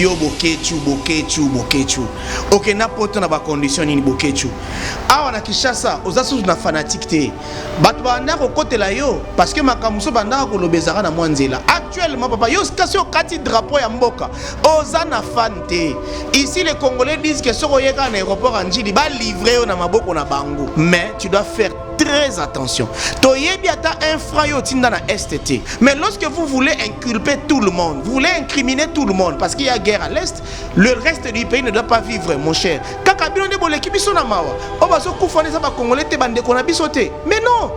yo bokechu ok na poto na ba condition ni bokechu awa na Kinshasa ozasu na fanatique te bato banda ko kotela yo parce que makamuso banda ko lobezaka na mwanzela actuellement papa yo station kati drapeau ya mboka ozana fante ici les Congolais disent que soko yeka na aéroport anjili ba livrer yo na maboko na bango mais tu dois faire très attention. Toyebi ata infra yo tinda na STT. Mais lorsque vous voulez inculper tout le monde, vous voulez incriminer tout le monde parce qu'il y a guerre à l'est, le reste du pays ne doit pas vivre, mon cher. Kaka bino de boleki biso na mawa. O baso kufane sa ba congolais te bande ko na biso te. Mais non.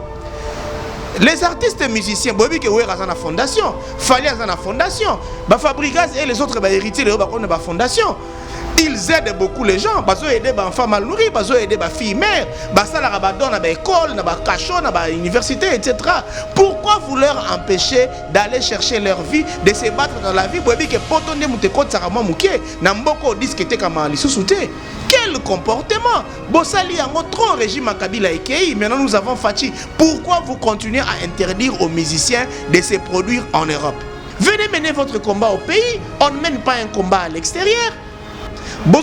Les artistes et musiciens, bobi ke wera na fondation, fali na fondation, ba fabricants et les autres ba héritiers de ba na fondation. Ils aident beaucoup les gens. Ils aident les enfants mal nourris, ils aident les filles mères, ils aident les écoles, les cachot, les universités, etc. Pourquoi vous leur empêchez d'aller chercher leur vie, de se battre dans la vie? Quel comportement? Bossali a trop régime à Kabila et Kei. Maintenant nous avons Fachi. Pourquoi vous continuez à interdire aux musiciens de se produire en Europe? Venez mener votre combat au pays. On ne mène pas un combat à l'extérieur. Vous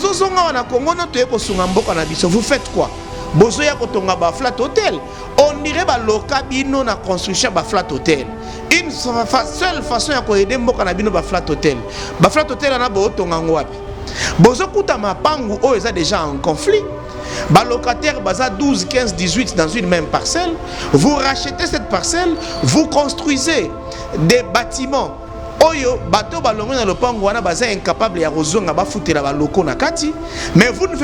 faites quoi? Bozoya kotonga ba flat hotel. On dirait ba lokabino na construction ba flat hotel. Une seule façon ya ko aider mboka na bino ba flat hotel. Ba flat hotel na bo tonga ngwapi. Bozo kuta mapangu o eza déjà en conflit. Ba locataire baza 12, 15, 18 dans une même parcelle. Vous rachetez cette parcelle, vous construisez des bâtiments. Oyo bateau balongo na lopango wana baza incapable ya rozonga ba futela ba loko na kati, mais vous ne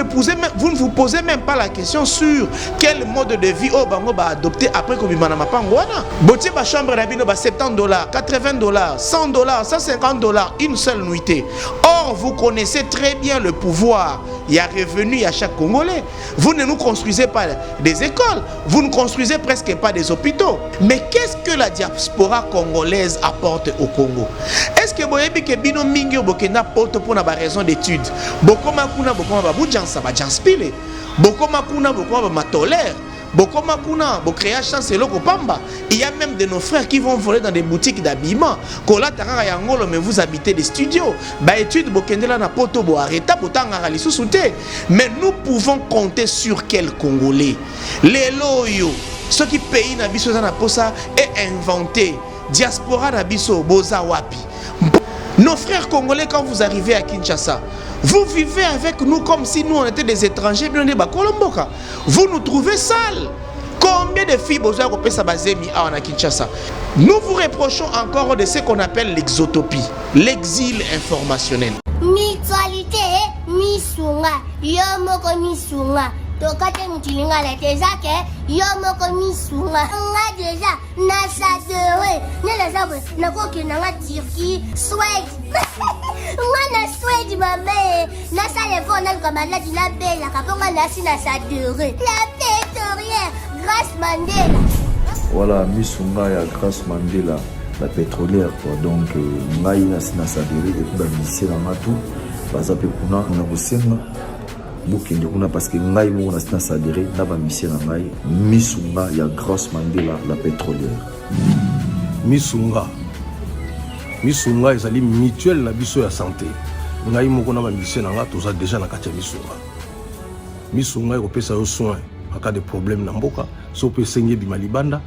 vous posez même pas la question sur quel mode de vie o bango ba adopter après ko bimana mapango wana. Botie ba chambre na bino ba $70, $80, $100, $150 une seule nuitée. Or vous connaissez très bien le pouvoir, il y a revenu à chaque Congolais. Vous ne nous construisez pas des écoles, vous ne construisez presque pas des hôpitaux. Mais qu'est-ce que la diaspora congolaise apporte au Congo? Est-ce que boyebi ke bino mingi bokenda poto pona ba raison d'études? Bokoma kuna bokoma ba bujansa ba janspile. Bokoma kuna bokoma ba matolère. Bokoma kuna bokréa chance loko pamba. Il y a même de nos frères qui vont voler dans des boutiques d'habillement. Kola tarara yangolo mais vous habitez des studios. Ba études bokendela na poto bo arrêta botanga lisusu te. Mais nous pouvons compter sur quel Congolais? Les loyo, ceux qui payent na biso na posa est inventé. Diaspora Nabiso, Boza Wapi. Nos frères congolais, quand vous arrivez à Kinshasa, vous vivez avec nous comme si nous on était des étrangers. Vous nous trouvez sales. Combien de filles Boza Kopesa Bazemi à Kinshasa? Nous vous reprochons encore de ce qu'on appelle l'exotopie, l'exil informationnel. Mutualité, misunga, yomoko misunga. Tokate mutilinga la tezake yomoko misunga nga déjà na sadere ne la zabe na koki na Turquie Suède nga na Suède mame na sale fona comme la dina bella kaponga na si na sadere la pétrolière Grâce Mandela. Voilà misunga ya Grâce Mandela la pétrolière quoi. Donc ngai na si na sadere et ba misi na matu bazape kuna na bosenga bukende kuna parce que ngai mo na sadere na ba misi na ngai misunga ya Grâce Mandela la pétrolière. Misunga ezali mutuelle na biso ya santé. Ngai moko na ba misi na nga toza déjà na kati ya misunga ekopesa yo soin en cas de problème na mboka so pe sengi bima libanda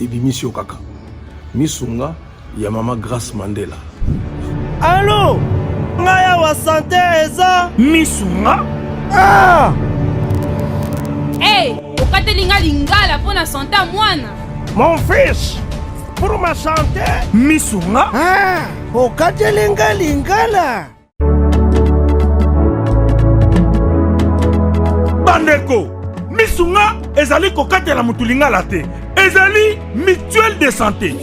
et bimisi yo kaka. Misunga ya mama Grâce Mandela. Allô ngaya wa santé eza misunga. Ah! Hey, okatelinga lingala pour na santé mwana. Mon fils, pour ma santé, misunga. Ah, okatelinga lingala. Bandeko, misunga ezali kokatela mutulingala te. Ezali mutuelle de santé.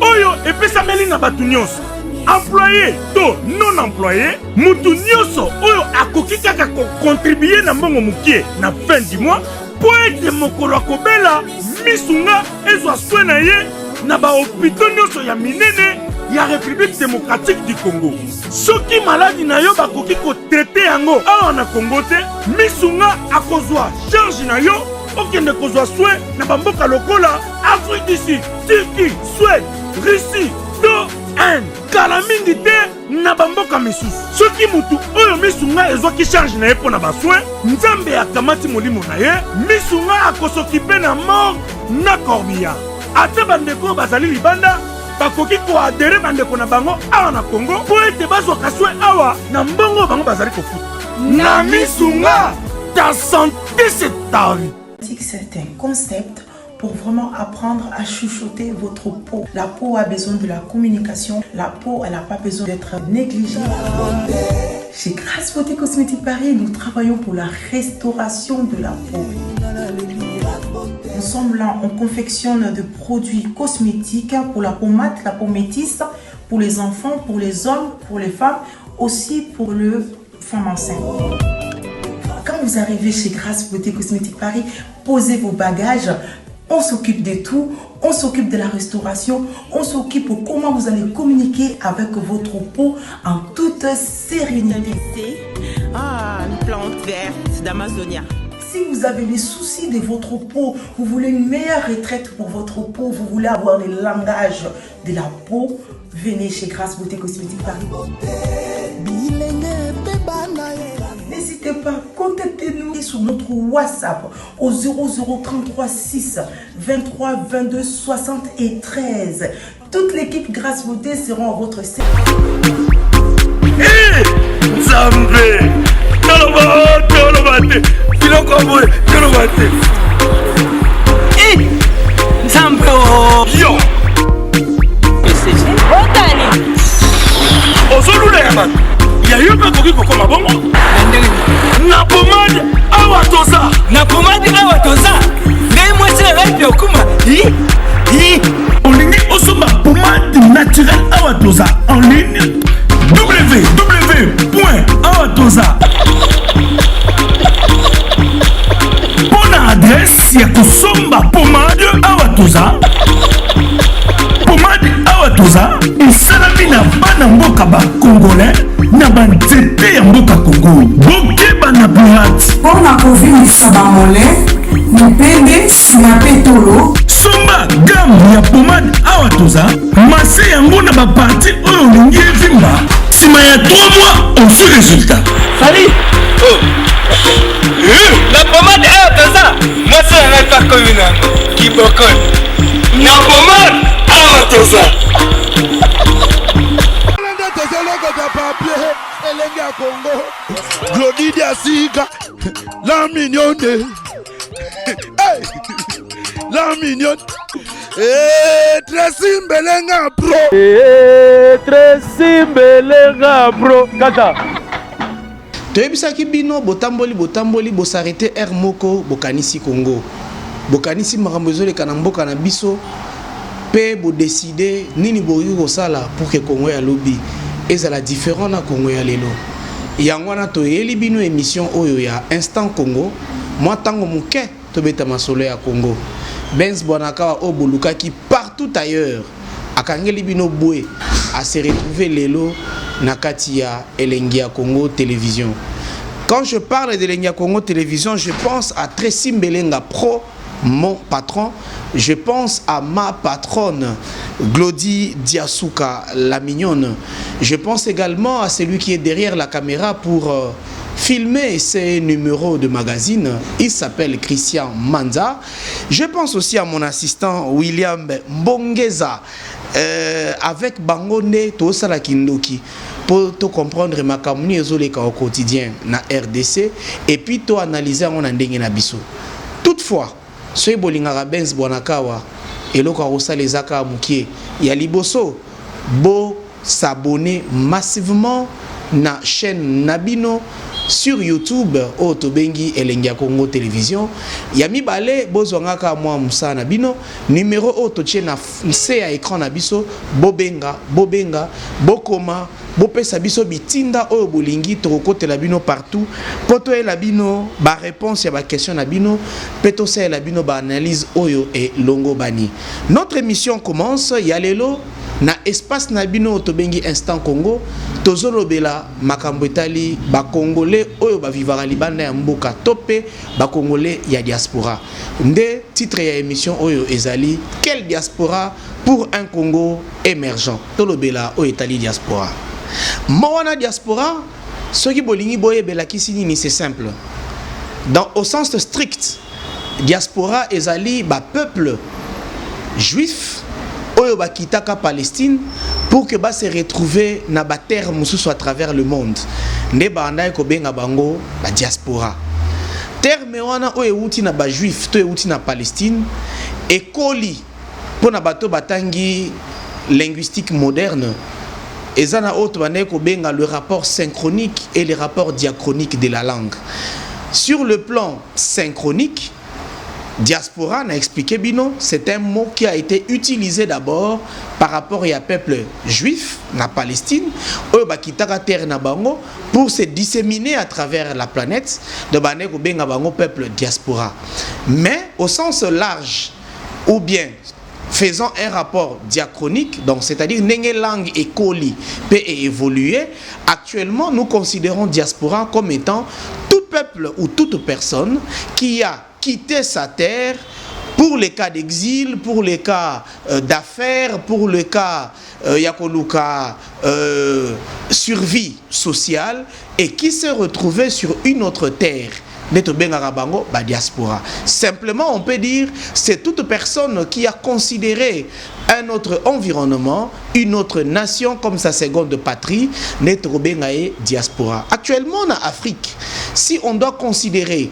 Oyo epesameli na batu nyonso. Employé to non employé, mutu nyonso oyo akoki kaka ko contribuer na mbongo mukie na fin du mois pour être mokolo akobela misunga ezwa soin na ye na ba hôpitaux nyonso ya minene ya République démocratique du Congo. Soki maladi na yo bakoki ko traiter yango awa na Congo te, misunga akozwa charge na yo okende kozwa soin na bamboka lokola Afrique du Sud, Turquie, Suède, Russie, to Inde kala mingi te na bamboka misusu soki mutu oyo misunga ezwaki charge na ye mpo na basoin nzambe akamati molimo na ye misunga akosokipe na mort na corbillard ata bandeko bazali libanda bakoki koadere bandeko na bango awa na Congo mpo ete bazwaka soin awa na mbongo bango bazali kofuta na misunga ta santé c'est ta vie. C'est un concept pour vraiment apprendre à chuchoter votre peau. La peau a besoin de la communication. La peau, elle n'a pas besoin d'être négligée. Chez Grasse Beauté Cosmétique Paris, nous travaillons pour la restauration de la peau. Nous sommes là, on confectionne des produits cosmétiques pour la peau mate, la peau métisse, pour les enfants, pour les hommes, pour les femmes, aussi pour les femmes enceintes. Quand vous arrivez chez Grasse Beauté Cosmétique Paris, posez vos bagages. On s'occupe de tout, on s'occupe de la restauration, on s'occupe de comment vous allez communiquer avec votre peau en toute sérénité. Une plante verte d'Amazonia. Si vous avez des soucis de votre peau, vous voulez une meilleure retraite pour votre peau, vous voulez avoir le langage de la peau, venez chez Grasse Beauté Cosmétique Paris. N'hésitez pas, contactez-nous sur notre WhatsApp au 0033 6 23 22 73. Toute l'équipe Grasse Beauté sera à votre service. Nzambe tolobate kilokoboe tolobate Nzambe yo otani ozolula ya bato yayo mpe koki kokoma bongo na pomade awa toza ngai mwasi na ngai mpe okuma olingi osomba pomade naturelle awa toza en ligne www.awatoza pona adresse ya kosomba pomade awatoza esalami na bana mboka bakongolais na banzete ya mboka Congo bokeba na pirate mpona kovimisa bamole mipende sima mpe tolo somba gamme ya pomade awa toza mase yango na baparti oyo olingi evimba nsima ya 3 mois on fait résultat Salut la pomade awa toza mwasi na ngai pa komi nango kibokoni na pomade awa toza elenge ya Congo Glodidi Asika la mignonne hey! La mignonne Tracy Mbelenga bro kata toyebisaki bino botamboli bosarete air moko bokanisi Congo bokanisi makambo ezoleka na mboka na biso pe bodeside nini boyoki kosala pour que Congo ya lobi ezala différent na Congo ya lelo yango wana toyeli bino émission oyo ya Instant Congo mwa tango moke tobeta masolo ya Congo Benz Bonakawa o bolukaki partout ailleurs akangeli bino boué à se retrouver lelo na kati ya Elengia Congo Télévision. Quand je parle de Elengia Congo Télévision, je pense à Tracy Mbelenga Pro, mon patron. Je pense à ma patronne Glody Diasuka, la mignonne. Je pense également à celui qui est derrière la caméra pour filmer ces numéros de magazine. Il s'appelle Christian Manza. Je pense aussi à mon assistant William Mbongeza avec Bangone Tosala Kindoki pour te comprendre ma communauté au quotidien na RDC et puis to analyser en ndenge na biso. Toutefois, ce bolingara Benz Bonakawa et le karosa les aka mukie ya liboso bo s'abonner massivement na chaîne Nabino sur YouTube au Tobengi Elengia Congo Télévision. Yami Balé bozwangaka moi Musa Nabino numéro auto na C à écran nabiso bobenga bokoma bopesa biso bitinda o bolingi tokote la bino partout poto e la bino ba réponse ya ba question na bino peto se la bino ba analyse oyo et longo bani. Notre émission commence ya lelo na espace na bino tobengi instant Congo tozolobela makambo etali ba congolais oyo ba vivara libanda ya mboka tope ba congolais ya diaspora. Nde titre ya émission oyo ezali quelle diaspora pour un Congo émergent. Tolobela oyo etali diaspora. Moana diaspora soki bolingi boyebela kisini ni c'est simple. Au sens strict, diaspora ezali ba peuple juif oyo ba kitaka Palestine pour que ba se retrouver na ba terre mususu à travers le monde. Nde ba andai ko benga bango ba diaspora. Terme wana oyo euti na ba juif to euti na Palestine ekoli pona bato batangi linguistique moderne. Ezana autre bandai ko benga le rapport synchronique et le rapport diachronique de la langue. Sur le plan synchronique, diaspora, on a expliqué bino, c'est un mot qui a été utilisé d'abord par rapport à peuple juif, na Palestine, au bakitaka terre na bango, pour se disséminer à travers la planète, de bané ko benga bango peuple diaspora. Mais au sens large, ou bien faisant un rapport diachronique, donc c'est-à-dire n'enge langue et coli peut évoluer. Actuellement, nous considérons diaspora comme étant tout peuple ou toute personne qui a quitté sa terre pour les cas d'exil, pour les cas d'affaires, pour le cas yakoluka survie sociale et qui s'est retrouvé sur une autre terre. Diaspora. Simplement, on peut dire c'est toute personne qui a considéré un autre environnement, une autre nation comme sa seconde patrie, diaspora. Actuellement en Afrique, si on doit considérer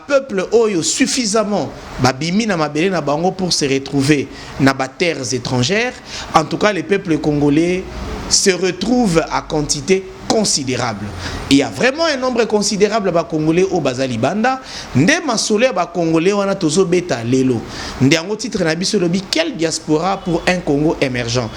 peuple oyo suffisamment bimina mabele na bango pour se retrouver na terres étrangères, en tout cas les peuples congolais se retrouvent à quantité considérable. Il y a vraiment un nombre considérable de Congolais au Bazali Banda. Nde masole ba Congolais wana tozo beta lelo. Nde titre na biso lobi quelle diaspora pour un Congo émergent.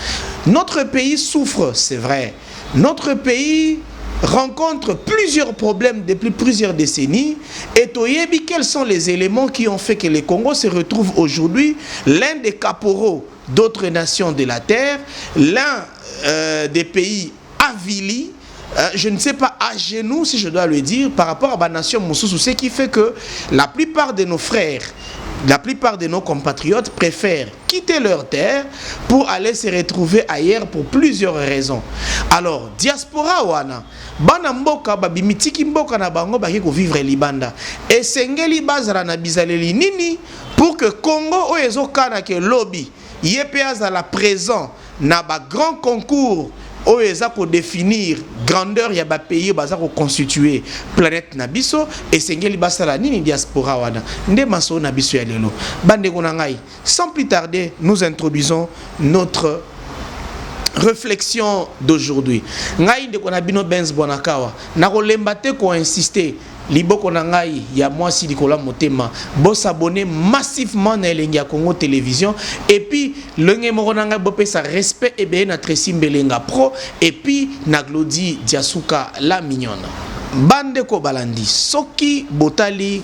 Notre pays souffre, c'est vrai. Notre pays rencontre plusieurs problèmes depuis plusieurs décennies. Et toyebi quels sont les éléments qui ont fait que le Congo se retrouve aujourd'hui l'un des caporaux d'autres nations de la terre, l'un des pays avilis. Je ne sais pas à genoux si je dois le dire par rapport à la nation Moussoussou, ce qui fait que la plupart de nos frères, la plupart de nos compatriotes préfèrent quitter leur terre pour aller se retrouver ailleurs pour plusieurs raisons. Alors, diaspora wana, bana mboka babimitiki mboka na bango baki ko vivre libanda. Et sengeli bazara na bizaleli nini pour que Congo oyezo kana ke lobby yepe azala présent na ba grand concours oyo pour définir grandeur ya ba pays baza ko constituer planète nabiso et sengeli basala nini diaspora wana nde maso nabiso ya lelo bande kona ngai. Sans plus tarder, nous introduisons notre réflexion d'aujourd'hui. Ngai de kona bino Benz Bonakawa na ko lembate ko insister liboko na ngai ya mwasi likola motema bo s'abonner massivement na Elenga Congo Télévision et puis lenge moko na ngai bo pesa respect et bien notre Simbelenga Pro et puis na Glody Diasuka la mignonne bande ko balandi soki botali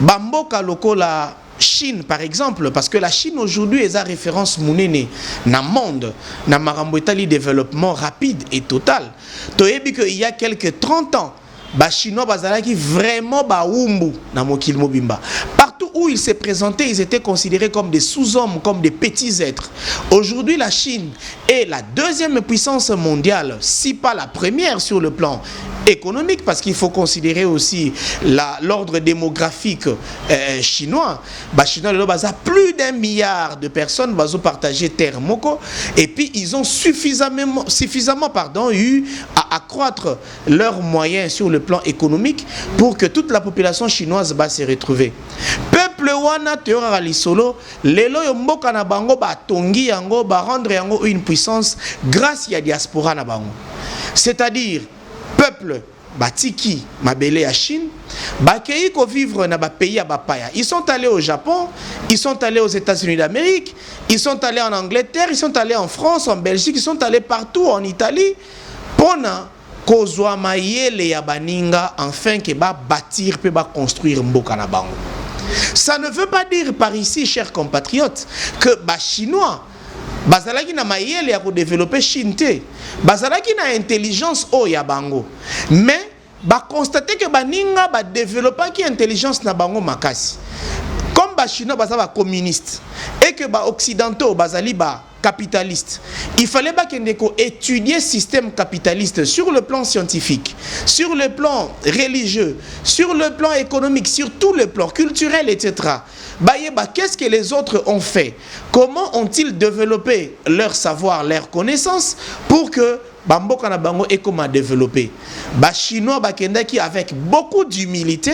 bamboka lokola Chine par exemple, parce que la Chine aujourd'hui est à référence mounene na monde na marambo etali développement rapide et total. Toyebi que il y a quelques 30 ans ba chinois bazalaki vraiment ba umbu na mokili mobimba. Partout où ils se présentaient, ils étaient considérés comme des sous-hommes, comme des petits êtres. Aujourd'hui, la Chine est la deuxième puissance mondiale, si pas la première sur le plan économique, parce qu'il faut considérer aussi l'ordre démographique chinois. Bah, Chinois, plus d'1 milliard de personnes ont partagé terre moko, et puis ils ont suffisamment eu à accroître leurs moyens sur le plan économique pour que toute la population chinoise va se retrouver. Peuple wana teora lisolo lelo yo mboka na bango ba tongi yango ba rendre yango une puissance grâce à diaspora na bango. C'est-à-dire peuple batiki mabele à Chine bakei ko vivre na ba pays à bapaya. Ils sont allés au Japon, ils sont allés aux États-Unis d'Amérique, ils sont allés en Angleterre, ils sont allés en France, en Belgique, ils sont allés partout en Italie pona kozwa mayele ya baninga afin que ba bâtir pe ba construire mboka na bango. Ça ne veut pas dire par ici, chers compatriotes, que les Chinois bazalaki na mayele ya ko développer Chine te, bazalaki na intelligence o ya bango, mais ba constater que baninga ba développer ki intelligence na bango makasi. Comme ba chinois baza ba communiste et que ba occidentaux bazali ba capitaliste, il fallait pas qu'on étudier le système capitaliste sur le plan scientifique, sur le plan religieux, sur le plan économique, sur tous les plans culturels, etc. Qu'est-ce que les autres ont fait? Comment ont-ils développé leur savoir, leur connaissance pour que Bamboka na bango et comment développer? Chinois bakendaki avec beaucoup d'humilité,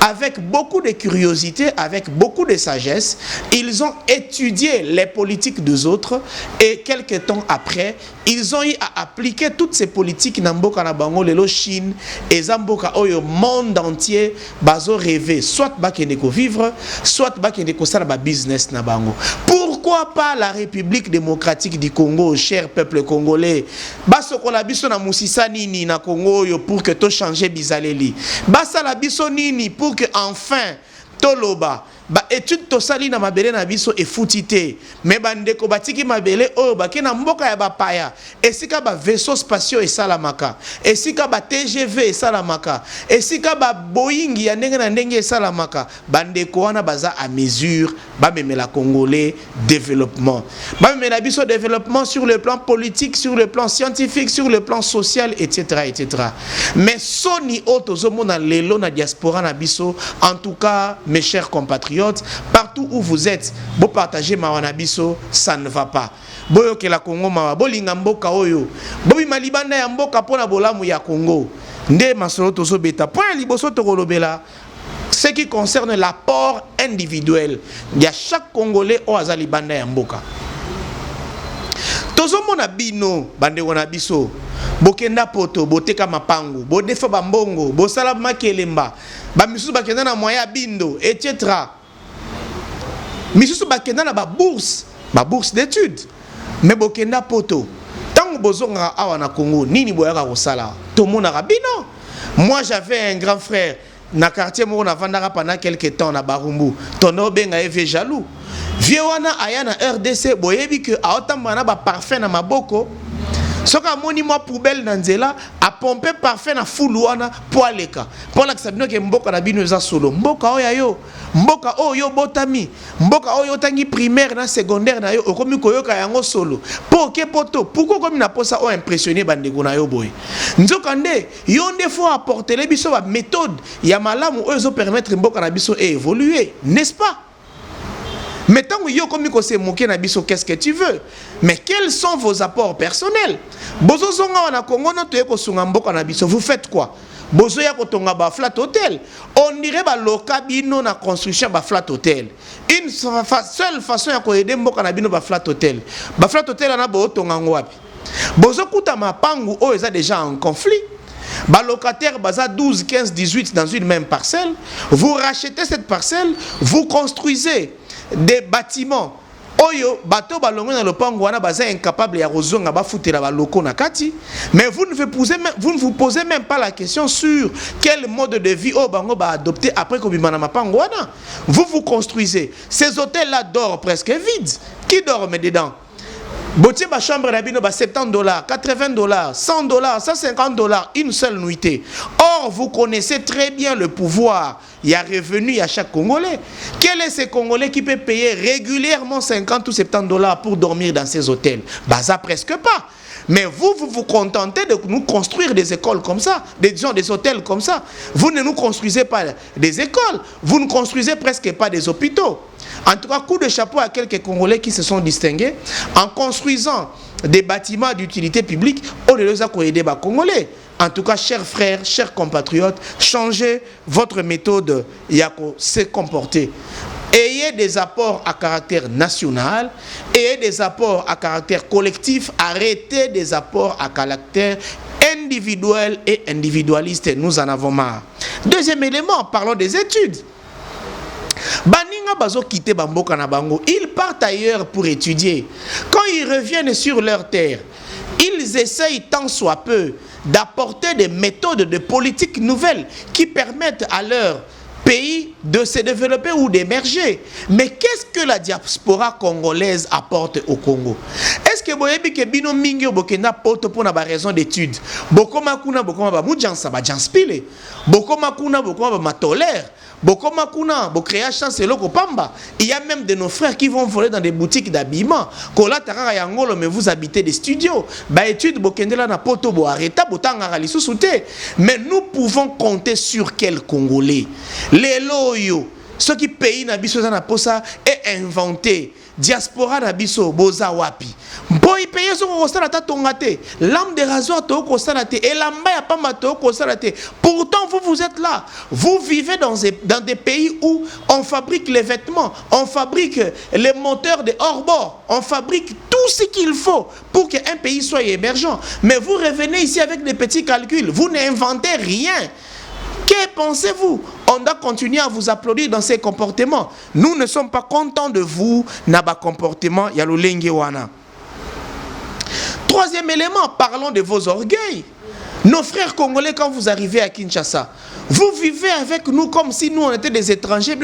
avec beaucoup de curiosité, avec beaucoup de sagesse, ils ont étudié les politiques des autres et quelques temps après, ils ont eu à appliquer toutes ces politiques na mboka na bango lelo Chine et Zamboka oyo monde entier bazo rêver soit bakende ko vivre, soit bakende ko sala ba business na bango. Pourquoi pas la République démocratique du Congo, cher peuple congolais? Basoko la biso na musisa nini na Congo yo pour que to changer bizaleli. Basa la biso nini pour que enfin toloba ba étude to sali na mabele na biso e futite mais bandeko batiki mabele oyo ba kena mboka ya bapaya esika ba vaisseau spatiaux e salamaka esika ba TGV e salamaka esika ba Boeing ya ndenge na ndenge e salamaka bandeko wana baza à mesure ba memela congolais développement ba memela biso développement sur le plan politique, sur le plan scientifique, sur le plan social, etc. Mais soni otozomona lelo na diaspora na biso, en tout cas mes chers compatriotes, partout où vous êtes, vous partagez Mawanabiso, ça ne va pas. Boyo ke la Congo mawa, bolinga mboka oyo, bobi malibanda ya mboka pona bolamu ya Congo. Nde masolo tozo beta, point liboso tokolobela. Ce qui concerne l'apport individuel, il y a chaque Congolais au azali banda ya mboka. Tozo mona bino, bande wana biso, bokenda poto, boteka mapangu, bodefa bambongo, bosala makelemba, ba misusu bakenda na moya bindo, etc. Misusu bakenda na ba bourse d'études. Mais bokenda poto. Tango bozonga awa na Congo, nini boyaka kosala? Tomona rabino. Moi j'avais un grand frère na quartier mo na vandaka pendant quelques temps na Barumbu. Tono benga eve jaloux. Vieux wana aya na RDC boyebi que aotamba na ba parfum na maboko. Soka moni mo poubelle na nzela a pomper parfum na fulu wana po aleka. Pour la sabino ke mboka na bino za solo. Mboka oya yo, mboka oyo botami, mboka oyo tangi primaire na secondaire na yo okomi koyoka yango solo. Po ke poto, pourquoi comme na posa o impressionner bandeko na yo boy. Nzokande, yo nde faut apporter les biso ba méthode ya malamu oyo zo permettre mboka na biso évoluer, n'est-ce pas? Mais tant que yo komi ko se moquer na biso, qu'est-ce que tu veux? Mais quels sont vos apports personnels? Bozo zonga wana Congo na to yeko sunga mboka na biso, vous faites quoi? Bozo ya ko tonga ba flat hotel. On dirait ba loka bino na construction ba flat hotel. Une seule façon ya ko aider mboka na bino ba flat hotel. Ba flat hotel na bo tonga ngwapi. Bozo kuta mapangu o eza déjà en conflit. Ba locataire baza 12, 15, 18 dans une même parcelle. Vous rachetez cette parcelle, vous construisez des bâtiments. Oyo bato balongo na lopango wana baza incapable ya rozonga ba futela ba loko na kati, mais vous ne vous posez même pas la question sur quel mode de vie o bango ba adopter après ko bimana mapango wana. Vous construisez. Ces hôtels là dorment presque vides. Qui dorment dedans? Botier ba chambre na bino ba $70, $80, $100, $150 une seule nuitée. Or vous connaissez très bien le pouvoir, il y a revenu à chaque Congolais. Quel est ce Congolais qui peut payer régulièrement $50 ou $70 pour dormir dans ces hôtels? Ça presque pas. Mais vous contentez de nous construire des écoles comme ça, des hôtels comme ça. Vous ne nous construisez pas des écoles, vous ne construisez presque pas des hôpitaux. En tout cas, coup de chapeau à quelques Congolais qui se sont distingués en construisant des bâtiments d'utilité publique au lieu de aider les Congolais. En tout cas, chers frères, chers compatriotes, changez votre méthode de se comporter. Ayez des apports à caractère national, ayez des apports à caractère collectif, arrêtez des apports à caractère individuel et individualiste. Nous en avons marre. Deuxième élément, parlons des études. Baninga bazo quitter bamboka na bango, ils partent ailleurs pour étudier. Quand ils reviennent sur leur terre, ils essayent tant soit peu d'apporter des méthodes de politique nouvelles qui permettent à leur pays de se développer ou d'émerger. Mais qu'est-ce que la diaspora congolaise apporte au Congo? Est-ce que boyebi ke bino mingi bokenda poto pour na ba raison d'études? Bokoma kuna bokoma ba mujansa ba janspile. Bokoma kuna bokoma ba matolère. Bokoma kuna bokréa chance eloko pamba. Il y a même de nos frères qui vont voler dans des boutiques d'habillement. Kola tarara yangolo mais vous habitez des studios. Ba études bokendela na poto bo arrêta botanga lisusu te. Mais nous pouvons compter sur quel Congolais? Les loyaux, ceux qui payent na biso na posa est inventé. Diaspora na biso boza wapi. Boy paye so ko sala ta tongate. Lame de rasoir to ko sala te. Et lamba ya pamba to ko sala te. Pourtant vous êtes là. Vous vivez dans des pays où on fabrique les vêtements, on fabrique les moteurs de hors-bord, on fabrique tout ce qu'il faut pour qu'un pays soit émergent. Mais vous revenez ici avec des petits calculs. Vous n'inventez rien. Que pensez-vous? On doit continuer à vous applaudir dans ces comportements. Nous ne sommes pas contents de vous, naba comportement, yalolenge wana. Troisième élément, parlons de vos orgueils. Nos frères congolais, quand vous arrivez à Kinshasa, vous vivez avec nous comme si nous on était des étrangers,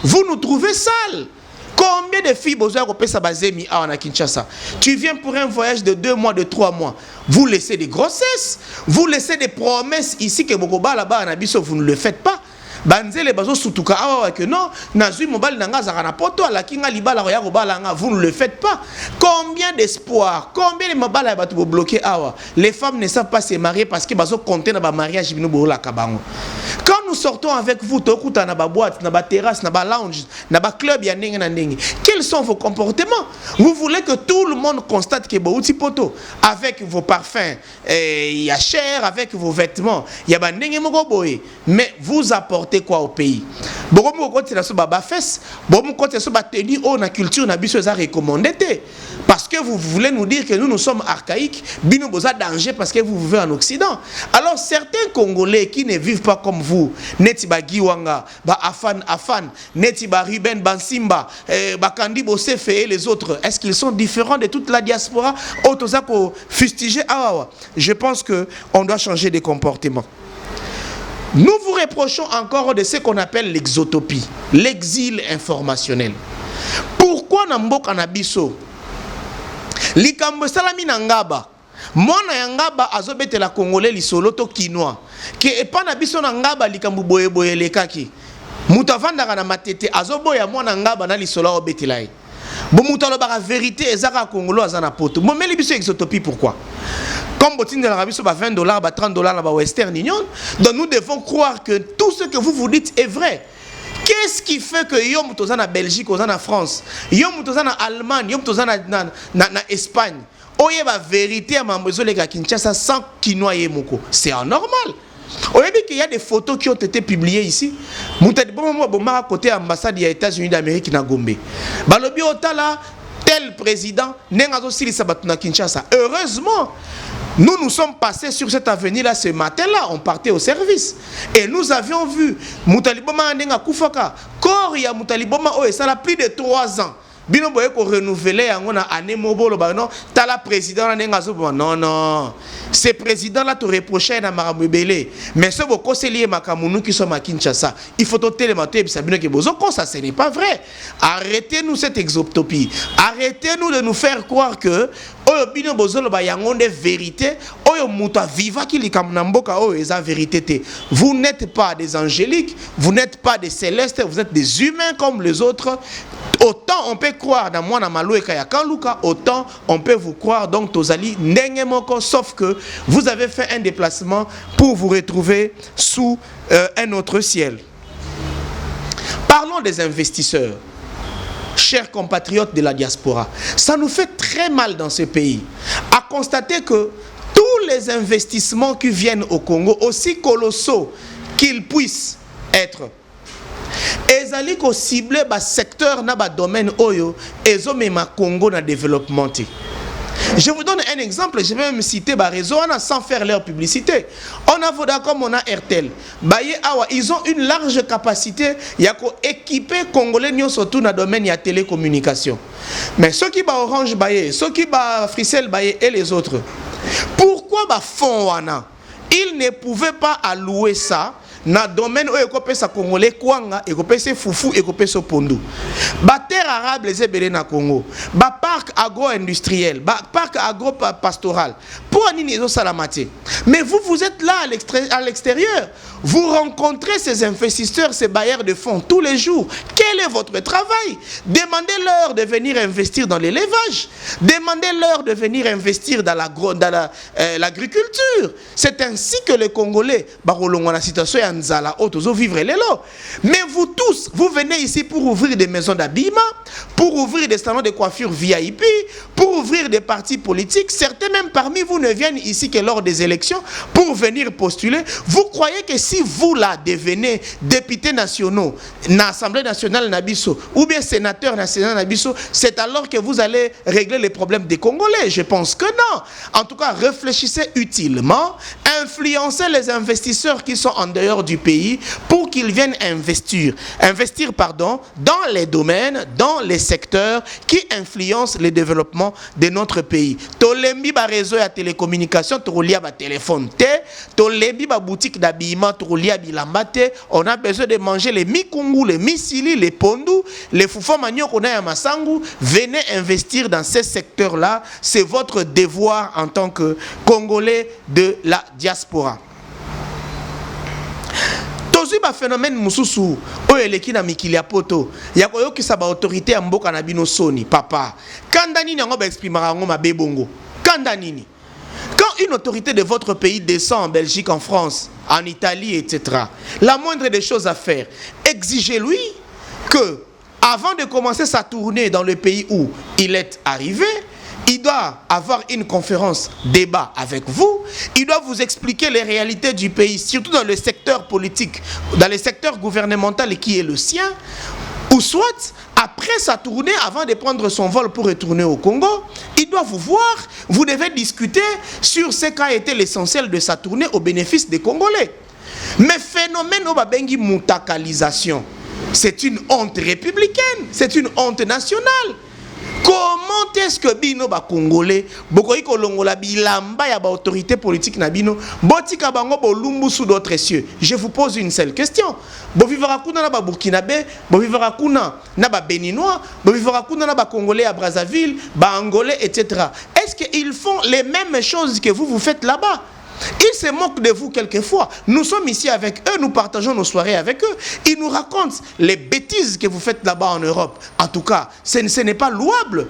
vous nous trouvez sales. Combien de filles besoin à Kinshasa? Tu viens pour un voyage de 2 mois, de 3 mois. Vous laissez des grossesses, vous laissez des promesses ici que Bokoba là-bas, vous ne le faites pas. Banzele bazo sutuka awa que non, nazui mobile nanga zakana poto la kinga libala roya robalanga, vous ne le faites pas. Combien d'espoir, combien de mobile ba to bloquer awa. Les femmes ne savent pas se marier parce que bazo compter na ba mariage bino bola kabango. Quand nous sortons avec vous tokuta na ba boîte, na ba terrasse, na ba lounge, na ba club ya ndenge na ndenge. Quels sont vos comportements? Vous voulez que tout le monde constate que bouti poto avec vos parfums, ya cher avec vos vêtements, ya ba ndenge moko boye, mais vous apportez quoi au pays? Parce que vous voulez nous dire que nous sommes archaïques, bino boza danger parce que vous vivez en Occident. Alors certains Congolais qui ne vivent pas comme vous, Netiba Giwanga, ba Afan, Netiba Ruben Bansimba, Bakandi Bosefe et les autres, est-ce qu'ils sont différents de toute la diaspora? Je pense qu'on doit changer de comportement. Nous vous reprochons encore de ce qu'on appelle l'exotopie, l'exil informationnel. Pourquoi Namboka Nabiso Likambo salami nangaba mona yangaba azobete la congolais lisoloto kinois ke epa nabiso nangaba likambo boye boye lekaki mutavanda kana matete azoboya mona ngaba na lisolo obetelai bomutalo ba vérité ezaka congolo azana poto momeli biso exotopie. Pourquoi? Comme botin de l'Arabie sur $20, $30 là-bas Western Union, donc nous devons croire que tout ce que vous dites est vrai. Qu'est-ce qui fait que yom toza na Belgique, toza na France, yom toza na Allemagne, yom toza na Espagne, oye ba vérité à mambezo les gars Kinshasa sans kinois yemoko? C'est anormal. On a vu qu'il y a des photos qui ont été publiées ici. Moutadi bon à côté ambassade des États-Unis d'Amérique na Gombe. Balobi otala tel président nengazo silisa batuna Kinshasa. Heureusement, nous sommes passés sur cette avenue-là ce matin-là, on partait au service. Et nous avions vu Moutaliboma Ndenga Koufaka, Koria Moutaliboma, ça a plus de 3 ans. Bino boye ko renouveler ngona année mobolo ba non tala président Ndenga Zobo non ce président là te reprocher na marabubele mais ce boko c'est lié makamunu qui sont à Kinshasa il faut toter les maté bisabino ke bozo ça ce n'est pas vrai. Arrêtez-nous cette exotopie, arrêtez-nous de nous faire croire que oyo bino bozolo ba yangonde vérité oyo muta viva ki likamna mboka oyo eza vérité te. Vous n'êtes pas des angéliques, vous n'êtes pas des célestes, vous êtes des humains comme les autres. Autant on peut croire dans moi na maloueka ya kanluka, autant on peut vous croire donc tozali ndenge moko, sauf que vous avez fait un déplacement pour vous retrouver sous un autre ciel. Parlons des investisseurs. Chers compatriotes de la diaspora, ça nous fait très mal dans ce pays à constater que tous les investissements qui viennent au Congo, aussi colossaux qu'ils puissent être, ezali ko ciblé ba secteur na ba domaine oyo ezomema Congo na développement. Je vous donne un exemple, je vais même citer ba réseau sans faire leur publicité. On a Vodacom, on a RTL. Baye awa, ils ont une large capacité ya ko équiper congolais surtout dans le domaine ya télécommunication. Mais ceux qui ba Orange baye, ceux qui ba Fricel baye et les autres. Pourquoi ba fond wana? Ils ne pouvaient pas allouer ça na domaine où ekopesa congolais kwanga ekopesa fufu ekopesa pondu. Ba terre arable les ebele na Congo. Ba parc agro-industriel, ba parc agro-pastoral. Pour anini ezo salamate. Mais vous êtes là à l'extérieur. Vous rencontrez ces investisseurs, ces bailleurs de fonds tous les jours. Quel est votre travail? Demandez-leur de venir investir dans l'élevage. Demandez-leur de venir investir dans l'agriculture. C'est ainsi que les Congolais, vivre les lots. Mais vous tous, vous venez ici pour ouvrir des maisons d'habillement, pour ouvrir des salons de coiffure VIP, pour ouvrir des partis politiques. Certains même parmi vous ne viennent ici que lors des élections pour venir postuler. Vous croyez que si vous là devenez députés nationaux, l'Assemblée nationale Nabiso, ou bien sénateur national Nabiso, c'est alors que vous allez régler les problèmes des Congolais? Je pense que non. En tout cas, réfléchissez utilement, influencez les investisseurs qui sont en dehors du pays pour qu'ils viennent investir dans les domaines, dans les secteurs qui influencent le développement de notre pays. Tolembi ba réseau ya télécommunication, tolia ba téléphone te, tolembi ba boutique d'habillement, tolia bilamba te. On a besoin de manger les mikungu, les misili, les pondu, les foufou manio qu'on a à Massangu. Venez investir dans ces secteurs-là. C'est votre devoir en tant que Congolais de la diaspora. Tozu ba phénomène mususu o eleki na mikili ya poto ya koyokisa ba autorité ya mboka na bino soni papa kanda nini yango ba exprimera yango mabe bongo kanda nini quand une autorité de votre pays descend en Belgique, en France, en Italie, etc., la moindre des choses à faire, exigez-lui que avant de commencer sa tournée dans le pays où il est arrivé, il doit avoir une conférence débat avec vous. Il doit vous expliquer les réalités du pays, surtout dans le secteur politique, dans le secteur gouvernemental qui est le sien. Ou soit, après sa tournée, avant de prendre son vol pour retourner au Congo, il doit vous voir. Vous devez discuter sur ce qu'a été l'essentiel de sa tournée au bénéfice des Congolais. Mais phénomène au babengi mutakalisation, c'est une honte républicaine, c'est une honte nationale. Comment est-ce que bino ba congolais bokoyi kolongola bilamba ya ba autorité politique na bino botika bango bolumbu sous d'autres cieux? Je vous pose une seule question. Bo vivra kuna na ba burkinabé, bo vivra kuna na ba béninois, bo vivra kuna na ba congolais à Brazzaville, ba angolais, etc. Est-ce qu'ils font les mêmes choses que vous faites là-bas? Ils se moquent de vous quelquefois. Nous sommes ici avec eux, nous partageons nos soirées avec eux. Ils nous racontent les bêtises que vous faites là-bas en Europe. En tout cas, ce n'est pas louable.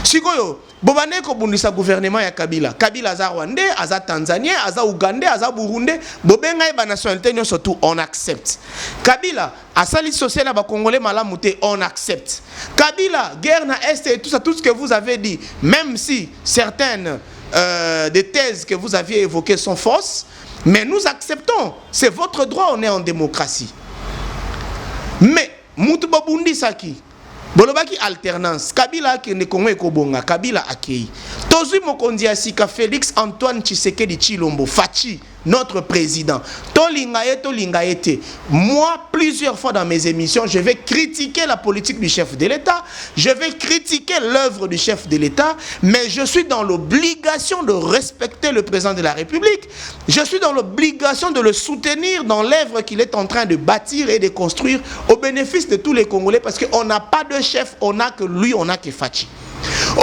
Sikoyo, bobane ko bundisa gouvernement ya Kabila. Kabila aza Rwandais, aza Tanzanien, aza Ougandais, aza Burundais. Bobenga ba nationalité nyo surtout on accepte. Kabila asali social na ba congolais malamuté on accepte. Kabila guerre na est et tout ça, tout ce que vous avez dit, même si certaines des thèses que vous aviez évoquées sont fausses, mais nous acceptons. C'est votre droit, on est en démocratie. Mais Moutou Bobundi Saki, Bolobaki alternance, Kabila qui ne Congo Ekobonga, Kabila Akei. Tozu Mokondi Asika Félix Antoine Tshisekedi Tshilombo, Fachi, notre président. Tolingaete. Moi, plusieurs fois dans mes émissions, je vais critiquer la politique du chef de l'État, je vais critiquer l'œuvre du chef de l'État, mais je suis dans l'obligation de respecter le président de la République. Je suis dans l'obligation de le soutenir dans l'œuvre qu'il est en train de bâtir et de construire au bénéfice de tous les Congolais, parce qu'on n'a pas de chef, on n'a que lui, on n'a que Fachi.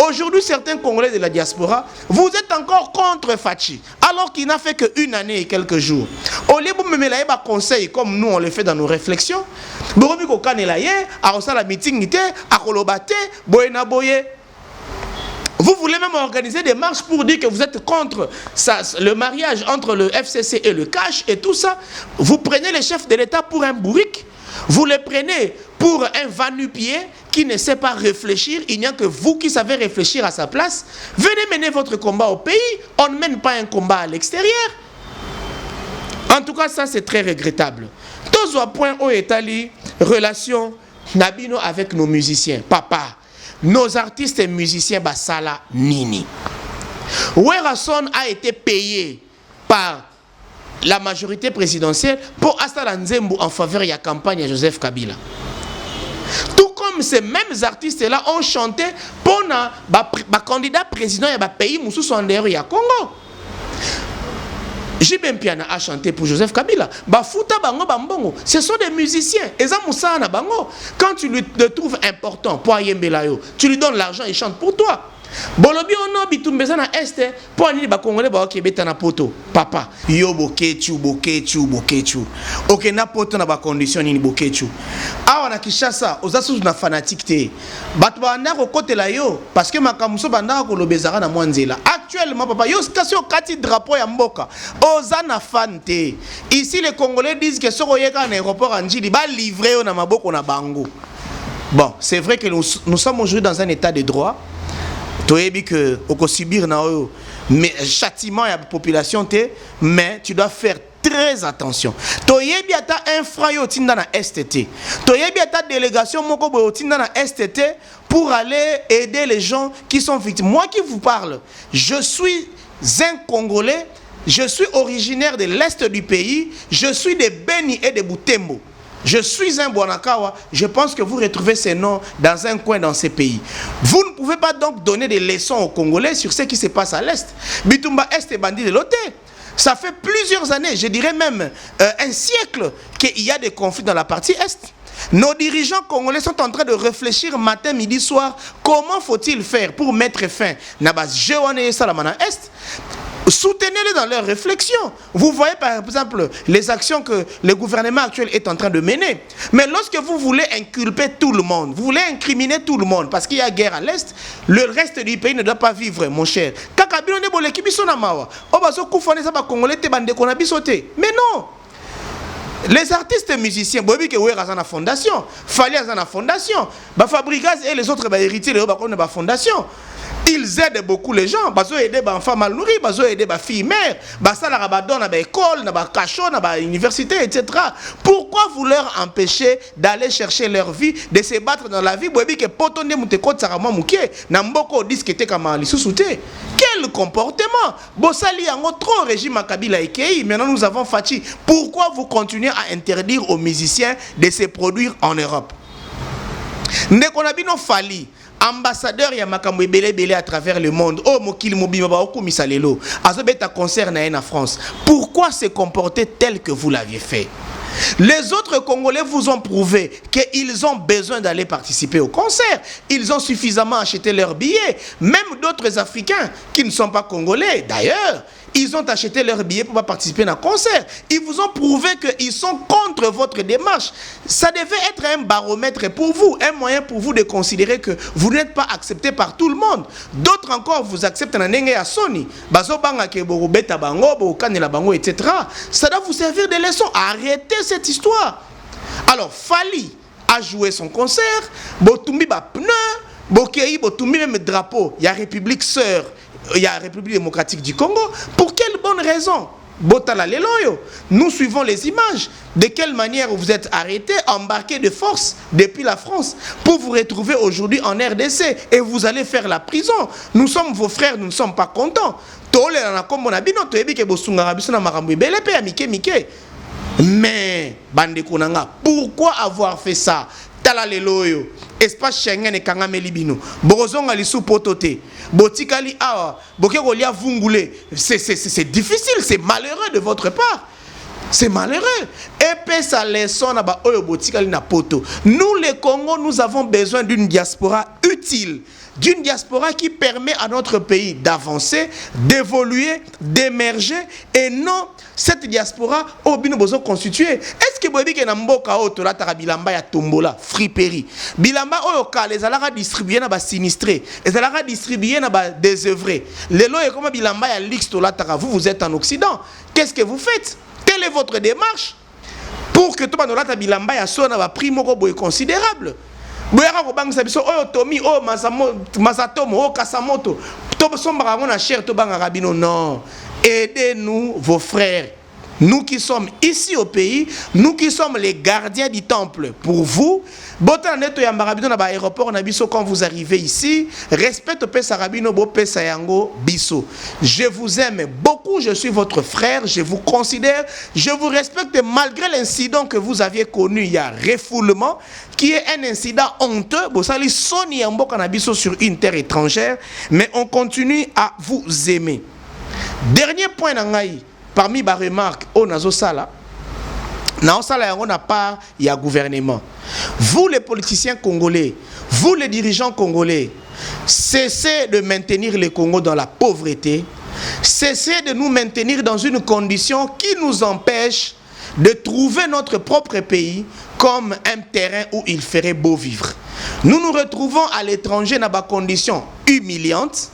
Aujourd'hui, certains Congolais de la diaspora, vous êtes encore contre Fachi, alors qu'il n'a fait qu'une année et quelques jours. Au lieu de me mettre un conseil comme nous on le fait dans nos réflexions, vous voulez même organiser des marches pour dire que vous êtes contre ça, le mariage entre le FCC et le CACH et tout ça. Vous prenez le chef de l'État pour un bourrique, vous le prenez pour un va-nu-pied qui ne sait pas réfléchir. Il n'y a que vous qui savez réfléchir à sa place. Venez mener votre combat au pays. On ne mène pas un combat à l'extérieur. En tout cas, ça c'est très regrettable. Tous au point où est allé relation Nabino avec nos musiciens. Papa, nos artistes et musiciens Basala Nini. Werason a été payé par la majorité présidentielle pour Astala Nzembo en faveur de la campagne de Joseph Kabila. Tout comme ces mêmes artistes-là ont chanté pour le candidat président de pays Moussou en dehors du Congo. J.B. Mpiana a chanté pour Joseph Kabila. Bafuta bango bambongo. Ce sont des musiciens. Eza Moussa na bango. Quand tu le trouves important pour Ayembelayo, tu lui donnes l'argent, il chante pour toi. Bolobi ono bitumbeza na este pour ani ba congolais ba okebeta na poto. Papa, yo bokechu. OK na poto na ba condition ni bokechu. Awa na Kinshasa, ozasu na fanatique te. Batu ba na ko kotela yo parce que makamuso banda ko lobezara na mwanzela. Actuellement papa, yo station kati drapeau ya mboka. Ozana fan te. Ici les Congolais disent que soko yeka na aéroport anjili ba livrer yo na maboko na bango. Bon, c'est vrai que nous sommes aujourd'hui dans un état de droit. Tu as que au subir mais châtiment à la population mais tu dois faire très attention. Tu as un frayo dans la STT. Tu as ta délégation dans la STT pour aller aider les gens qui sont victimes. Moi qui vous parle, je suis un Congolais, je suis originaire de l'est du pays, je suis de Beni et de Butembo. Je suis un Bonakawa, je pense que vous retrouvez ces noms dans un coin dans ces pays. Vous ne pouvez pas donc donner des leçons aux Congolais sur ce qui se passe à l'Est. Bitumba Est est bandit de l'Oté. Ça fait plusieurs années, je dirais même un siècle, qu'il y a des conflits dans la partie Est. Nos dirigeants congolais sont en train de réfléchir matin, midi, soir, comment faut-il faire pour mettre fin à base Jewane Salamana Est. Soutenez-les dans leurs réflexions. Vous voyez par exemple les actions que le gouvernement actuel est en train de mener. Mais lorsque vous voulez inculper tout le monde, vous voulez incriminer tout le monde parce qu'il y a guerre à l'Est, le reste du pays ne doit pas vivre, mon cher. Mais non. Les artistes musiciens, fondation, Fali a fondation, Fabricaz et les autres héritiers de la fondation. Ils aident beaucoup les gens. Ils aident les enfants mal nourris, ils aident les filles mères, ils aident les écoles, les cachot, les universités, etc. Pourquoi vous leur empêchez d'aller chercher leur vie, de se battre dans la vie? Quel comportement? Bossali yango trop régime à Kabila Ekei. Maintenant nous avons Fachi. Pourquoi vous continuez à interdire aux musiciens de se produire en Europe? Ndekonabino Fali, ambassadeur ya makambo ebele à travers le monde. Oh mokili mobima ba okumisa lelo. Azobeta concert na France. Pourquoi se comporter tel que vous l'aviez fait? Les autres Congolais vous ont prouvé qu'ils ont besoin d'aller participer au concert. Ils ont suffisamment acheté leurs billets. Même d'autres Africains qui ne sont pas Congolais, d'ailleurs, ils ont acheté leurs billets pour participer à un concert. Ils vous ont prouvé qu'ils sont contre votre démarche. Ça devait être un baromètre pour vous, un moyen pour vous de considérer que vous n'êtes pas accepté par tout le monde. D'autres encore vous acceptent dans Nenge à Sony. Etc. Ça doit vous servir de leçon. Arrêtez cette histoire. Alors, Fali a joué son concert. Botumbi ba pneu. Bokei Botumbi même drapeau. Il y a République sœur. Il y a la République démocratique du Congo. Pour quelle bonne raison? Botala Leloyo. Nous suivons les images. De quelle manière vous êtes arrêté, embarqué de force depuis la France pour vous retrouver aujourd'hui en RDC et vous allez faire la prison. Nous sommes vos frères, nous ne sommes pas contents. Mais, pourquoi avoir fait ça? Tala Leloyo. Espace Schengen et Kangameli Bino. Borozonga li sous potote. Botikali awa. Bokegolia vungule. C'est difficile, c'est malheureux de votre part. C'est malheureux. Et puis ça leçon na ba oyo botikali na poto. Nous les Congos, nous avons besoin d'une diaspora utile. D'une diaspora qui permet à notre pays d'avancer, d'évoluer, d'émerger et non cette diaspora au bino bozo constitué. Est-ce que bobi ke na mboka o tola ta bilamba ya tombola friperie. Bilamba oyo ka les alara distribuer na ba sinistré, les alara distribuer na ba désœuvré. Lelo e comme bilamba ya lix tola ta vous êtes en Occident. Qu'est-ce que vous faites? Quelle est votre démarche pour que tout ba ta bilamba ya so na ba prix moko boy considérable? Boyaka ko bangisa biso oyo Tomi o Masatomo o Kasamoto to sombaka ngona cher to bangaka bino non. Aidez-nous vos frères. Nous qui sommes ici au pays, nous qui sommes les gardiens du temple. Pour vous, quand vous arrivez ici, respecte Pesarabino Bo Pesayango Biso. Je vous aime beaucoup, je suis votre frère, je vous considère, je vous respecte malgré l'incident que vous aviez connu. Il y a refoulement, qui est un incident honteux. Bosali Soni Yambo Kanabiso sur une terre étrangère, mais on continue à vous aimer. Dernier point, parmi les remarques, on a ça on n'a pas il y a gouvernement. Vous les politiciens congolais, vous les dirigeants congolais, cessez de maintenir le Congo dans la pauvreté. Cessez de nous maintenir dans une condition qui nous empêche de trouver notre propre pays comme un terrain où il ferait beau vivre. Nous nous retrouvons à l'étranger dans des conditions humiliantes.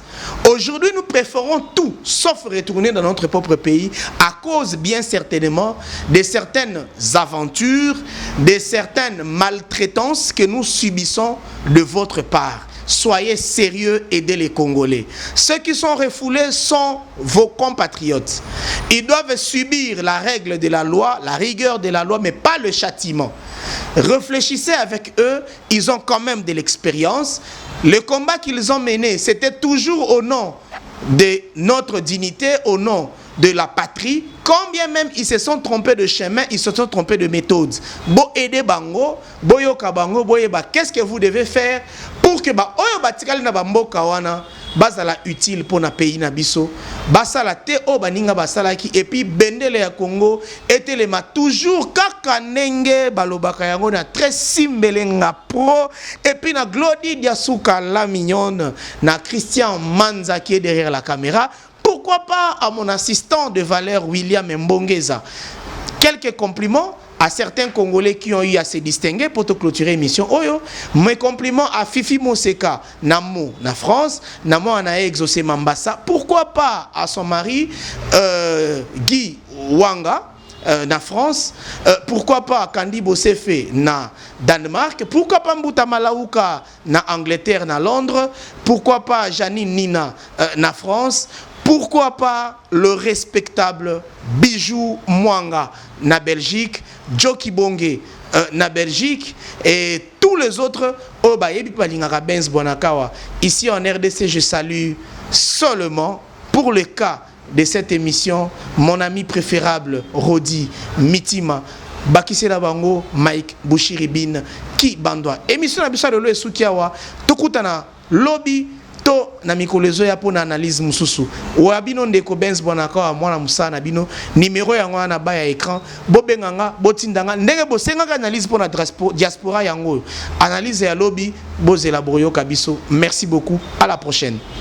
Aujourd'hui, nous préférons tout sauf retourner dans notre propre pays à cause bien certainement de certaines aventures, de certaines maltraitances que nous subissons de votre part. Soyez sérieux, aidez les Congolais. Ceux qui sont refoulés sont vos compatriotes. Ils doivent subir la règle de la loi, la rigueur de la loi, mais pas le châtiment. Réfléchissez avec eux, ils ont quand même de l'expérience. Le combat qu'ils ont mené, c'était toujours au nom de notre dignité, au nom de la patrie. Combien même ils se sont trompés de chemin, ils se sont trompés de méthode. Bo aider bango, boyoka bango, boyeba. Qu'est-ce que vous devez faire pour que ba oyo batikali na bamboka wana bazala utile pour na pays na biso. Basala te o baninga basala ki et puis bendele ya Congo etelema toujours kaka nenge balobaka yango na très simbelenga pro et puis na Glody Diasuka la mignonne na Christian Manza qui est derrière la caméra. Pourquoi pas à mon assistant de valeur William Mbongeza. Quelques compliments à certains Congolais qui ont eu à se distinguer pour te clôturer l'émission. Oyo, mes compliments à Fifi Moseka, Namo, na France, Namo Anae exaucé Mambasa. Pourquoi pas à son mari Guy Wanga, na France, pourquoi pas Kandi Bosefe na Danemark, pourquoi pas Mbuta Malaouka na Angleterre, na Londres, pourquoi pas Janine Nina na France, pourquoi pas le respectable Bijou Mwanga na Belgique, Joki Bonge na Belgique et tous les autres ici en RDC. Je salue seulement pour le cas de cette émission mon ami préférable Rodi Mitima Bakisela Bango Mike Bushiribin qui bandwa émission na biso de lo esukiawa tokutana lobby to na mikolezo ya pona analyse mususu wa bino ndeko Benz Bonaka wa mwana musana bino numéro yango na ba ya écran bobenganga botindanga ndenge bosenga analyse pona diaspora yango analyse ya lobby bozela broyo kabiso. Merci beaucoup, à la prochaine.